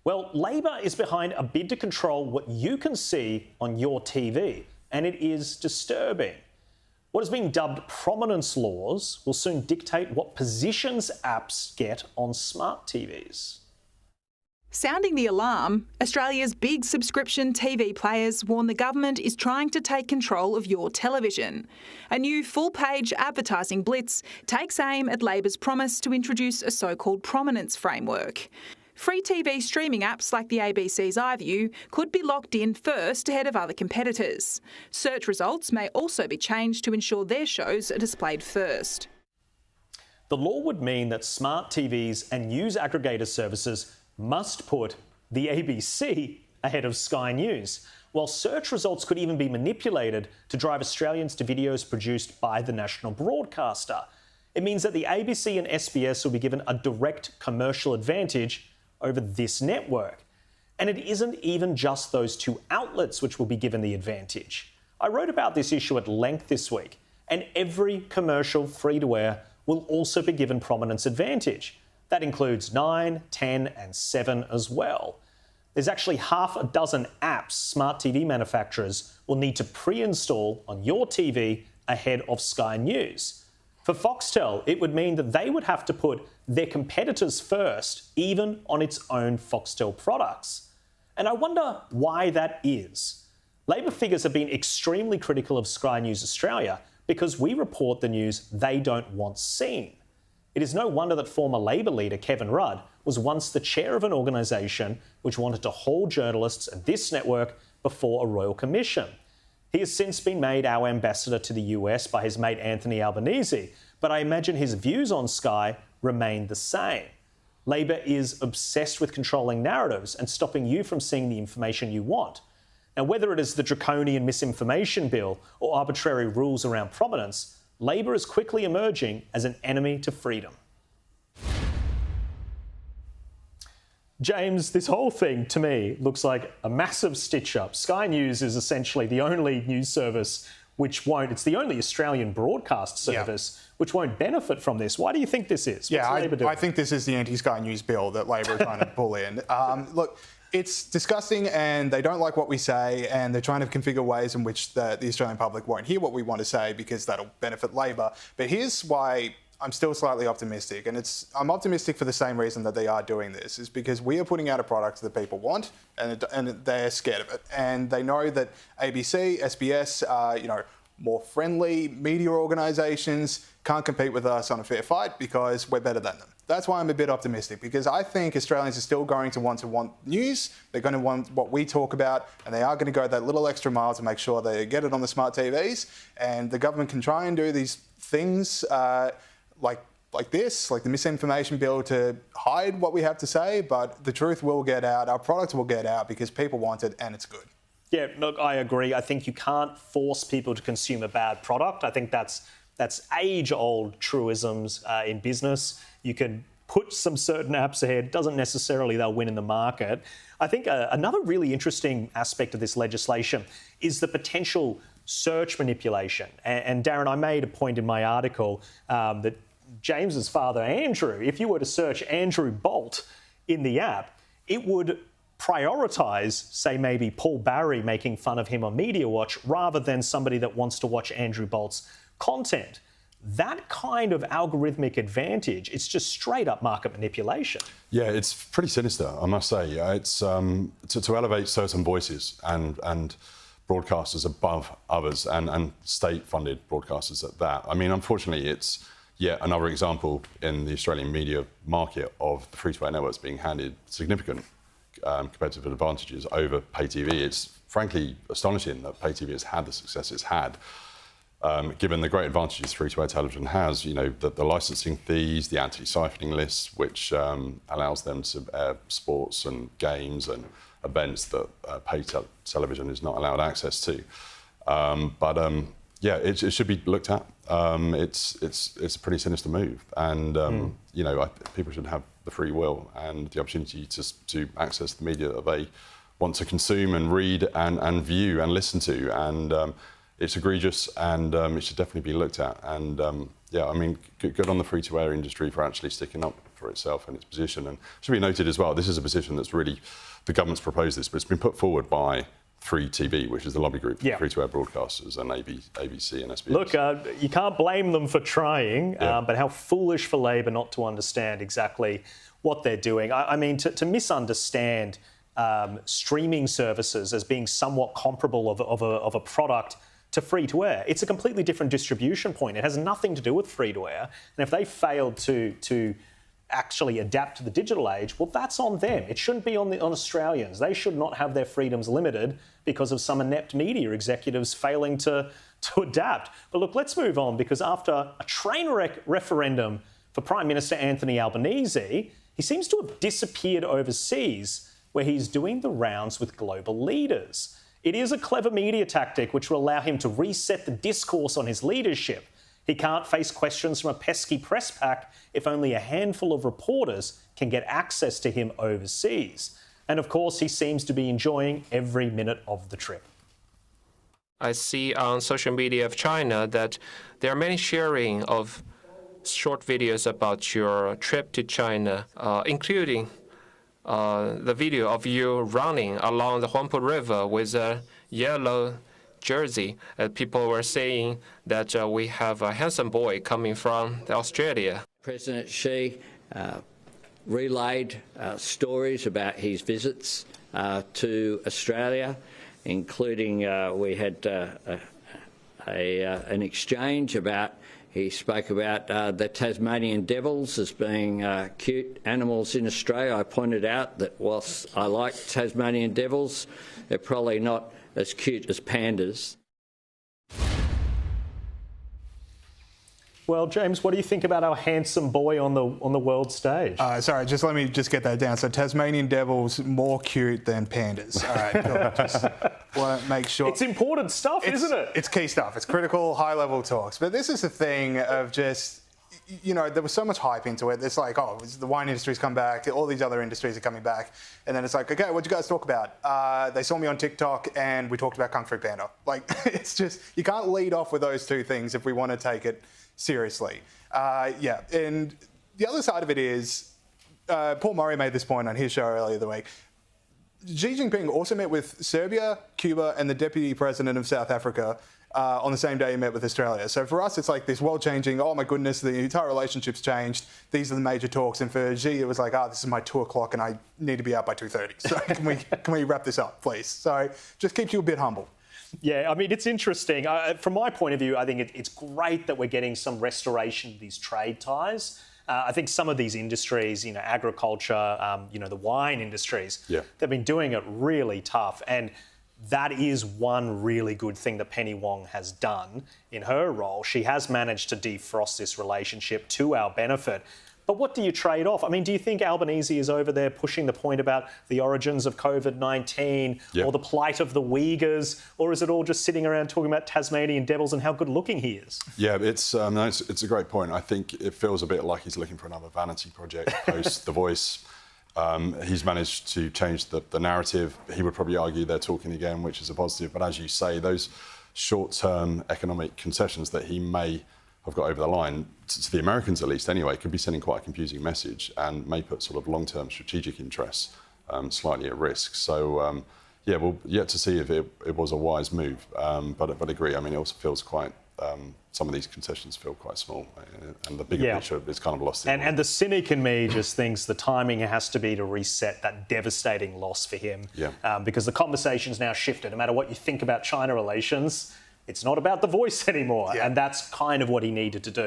Well, Labor is behind a bid to control what you can see on your TV, and it is disturbing. What is being dubbed prominence laws will soon dictate what positions apps get on smart TVs. Sounding the alarm, Australia's big subscription TV players warn the government is trying to take control of your television. A new full-page advertising blitz takes aim at Labor's promise to introduce a so-called prominence framework. Free TV streaming apps like the ABC's iView could be locked in first ahead of other competitors. Search results may also be changed to ensure their shows are displayed first. The law would mean that smart TVs and news aggregator services must put the ABC ahead of Sky News, while search results could even be manipulated to drive Australians to videos produced by the national broadcaster. It means that the ABC and SBS will be given a direct commercial advantage over this network. And it isn't even just those two outlets which will be given the advantage. I wrote about this issue at length this week, and every commercial free-to-air will also be given prominence advantage. That includes 9, 10 and 7 as well. There's actually half a dozen apps smart TV manufacturers will need to pre-install on your TV ahead of Sky News. For Foxtel, it would mean that they would have to put their competitors first, even on its own Foxtel products. And I wonder why that is. Labor figures have been extremely critical of Sky News Australia because we report the news they don't want seen. It is no wonder that former Labor leader Kevin Rudd was once the chair of an organisation which wanted to haul journalists at this network before a royal commission. He has since been made our ambassador to the US by his mate Anthony Albanese, but I imagine his views on Sky remain the same. Labor is obsessed with controlling narratives and stopping you from seeing the information you want. Now, whether it is the draconian misinformation bill or arbitrary rules around prominence, Labor is quickly emerging as an enemy to freedom. James, this whole thing to me looks like a massive stitch-up. Sky News is essentially the only news service which won't, it's the only Australian broadcast service which won't benefit from this. Why do you think this is? I think this is the anti-Sky News bill that Labor are trying to pull in. Look, it's disgusting and they don't like what we say and they're trying to configure ways in which the Australian public won't hear what we want to say because that'll benefit Labor. But here's why I'm still slightly optimistic, and I'm optimistic for the same reason that they are doing this, is because we are putting out a product that people want and they're scared of it. And they know that ABC, SBS are, more friendly media organisations, can't compete with us on a fair fight because we're better than them. That's why I'm a bit optimistic, because I think Australians are still going to want news, they're going to want what we talk about, and they are going to go that little extra mile to make sure they get it on the smart TVs. And the government can try and do these things like this, like the misinformation bill, to hide what we have to say, but the truth will get out, our product will get out because people want it and it's good. Yeah, look, I agree. I think you can't force people to consume a bad product. I think that's age-old truisms in business. You can put some certain apps ahead, doesn't necessarily they'll win in the market. I think another really interesting aspect of this legislation is the potential search manipulation. And Darren, I made a point in my article that James's father, Andrew, if you were to search Andrew Bolt in the app, it would prioritise, say, maybe Paul Barry making fun of him on Media Watch rather than somebody that wants to watch Andrew Bolt's content. That kind of algorithmic advantage, it's just straight up market manipulation. Yeah, it's pretty sinister, I must say. It's to elevate certain voices and broadcasters above others and state-funded broadcasters at that. I mean, unfortunately, it's yet another example in the Australian media market of the free-to-air networks being handed significant competitive advantages over pay TV. It's frankly astonishing that pay TV has had the success it's had, given the great advantages free-to-air television has. The licensing fees, the anti-siphoning lists, which allows them to air sports and games and events that pay television is not allowed access to. Yeah, it should be looked at. It's a pretty sinister move, and people should have the free will and the opportunity to access the media that they want to consume and read and view and listen to. And it's egregious, and it should definitely be looked at. And yeah, I mean, good on the free-to-air industry for actually sticking up for for itself and its position. And it should be noted as well, this is a position that's really, the government's proposed this, but it's been put forward by 3TV, which is the lobby group for free-to-air broadcasters, and ABC and SBS. Look, you can't blame them for trying, but how foolish for Labor not to understand exactly what they're doing. I mean, to misunderstand streaming services as being somewhat comparable of a product to free-to-air. It's a completely different distribution point. It has nothing to do with free-to-air. And if they failed to actually adapt to the digital age, well, that's on them. It shouldn't be on Australians. They should not have their freedoms limited because of some inept media executives failing to adapt. But look, let's move on, because after a train wreck referendum for Prime Minister Anthony Albanese, he seems to have disappeared overseas, where he's doing the rounds with global leaders. It is a clever media tactic which will allow him to reset the discourse on his leadership. He can't face questions from a pesky press pack if only a handful of reporters can get access to him overseas. And of course, he seems to be enjoying every minute of the trip. I see on social media of China that there are many sharing of short videos about your trip to China, including the video of you running along the Huangpu River with a yellow jersey. People were saying that we have a handsome boy coming from Australia. President Xi relayed stories about his visits to Australia, including we had an exchange about. He spoke about the Tasmanian devils as being cute animals in Australia. I pointed out that whilst I like Tasmanian devils, they're probably not as cute as pandas. Well, James, what do you think about our handsome boy on the world stage? Sorry, let me get that down. So Tasmanian devils more cute than pandas. All right, cool. Just want to make sure. It's important stuff, isn't it? It's key stuff. It's critical, high-level talks. But this is the thing of just, you know, there was so much hype into it. It's like, oh, the wine industry's come back. All these other industries are coming back. And then it's like, okay, what'd you guys talk about? They saw me on TikTok and we talked about Kung Fu Panda. Like, it's just, you can't lead off with those two things if we want to take it seriously. And the other side of it is, Paul Murray made this point on his show earlier the week. Xi Jinping also met with Serbia, Cuba, and the Deputy President of South Africa on the same day he met with Australia. So for us, it's like this world-changing, oh my goodness, the entire relationship's changed. These are the major talks. And for Xi, it was like, this is my 2 o'clock and I need to be out by 2:30. So can we wrap this up, please? So just keeps you a bit humble. Yeah, I mean, it's interesting. From my point of view, I think it's great that we're getting some restoration of these trade ties. I think some of these industries, agriculture, the wine industries, they've been doing it really tough. And that is one really good thing that Penny Wong has done in her role. She has managed to defrost this relationship to our benefit. But what do you trade off? I mean, do you think Albanese is over there pushing the point about the origins of COVID-19 or the plight of the Uyghurs? Or is it all just sitting around talking about Tasmanian devils and how good looking he is? Yeah, it's a great point. I think it feels a bit like he's looking for another vanity project post The Voice. He's managed to change the narrative. He would probably argue they're talking again, which is a positive. But as you say, those short-term economic concessions that he may have got over the line, to the Americans at least anyway, could be sending quite a confusing message and may put sort of long-term strategic interests slightly at risk. So, we'll yet to see if it was a wise move. But agree, I mean, it also feels quite, some of these concessions feel quite small, and the bigger picture is kind of lost. And the cynic in me just thinks the timing has to be to reset that devastating loss for him. Because the conversation's now shifted. No matter what you think about China relations, it's not about The Voice anymore. And that's kind of what he needed to do.